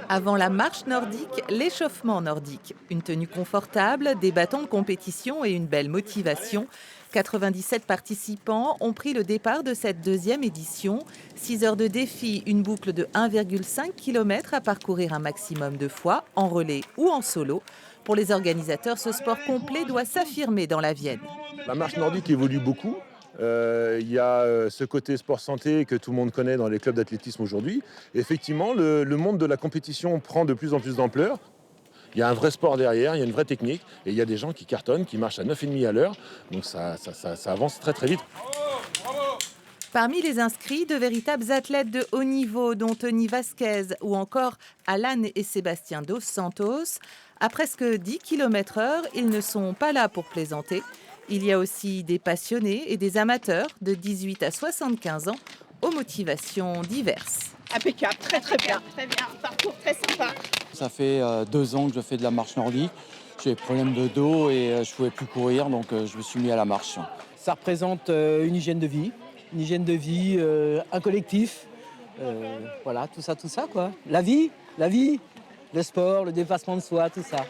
Avant la marche nordique, l'échauffement nordique. Une tenue confortable, des bâtons de compétition et une belle motivation. 97 participants ont pris le départ de cette deuxième édition. 6 heures de défi, une boucle de 1,5 km à parcourir un maximum de fois, en relais ou en solo. Pour les organisateurs, ce sport complet doit s'affirmer dans la Vienne. La marche nordique évolue beaucoup. Il y a ce côté sport santé que tout le monde connaît dans les clubs d'athlétisme aujourd'hui. Effectivement, le monde de la compétition prend de plus en plus d'ampleur. Il y a un vrai sport derrière, il y a une vraie technique, et il y a des gens qui cartonnent, qui marchent à 9,5 à l'heure. Donc ça avance très très vite. Parmi les inscrits, de véritables athlètes de haut niveau, dont Tony Vasquez ou encore Alan et Sébastien Dos Santos. À presque 10 km/h, ils ne sont pas là pour plaisanter. Il y a aussi des passionnés et des amateurs de 18 à 75 ans aux motivations diverses. Impeccable, très très bien. Très bien, parcours très sympa. Ça fait 2 ans que je fais de la marche nordique. J'ai des problèmes de dos et je ne pouvais plus courir, donc je me suis mis à la marche. Ça représente une hygiène de vie, un collectif, voilà, tout ça, quoi. La vie, le sport, le dépassement de soi, tout ça.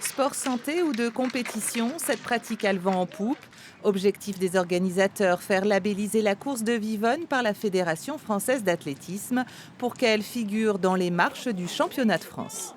Sport santé ou de compétition, cette pratique a le vent en poupe. Objectif des organisateurs, faire labelliser la course de Vivonne par la Fédération française d'athlétisme pour qu'elle figure dans les marches du championnat de France.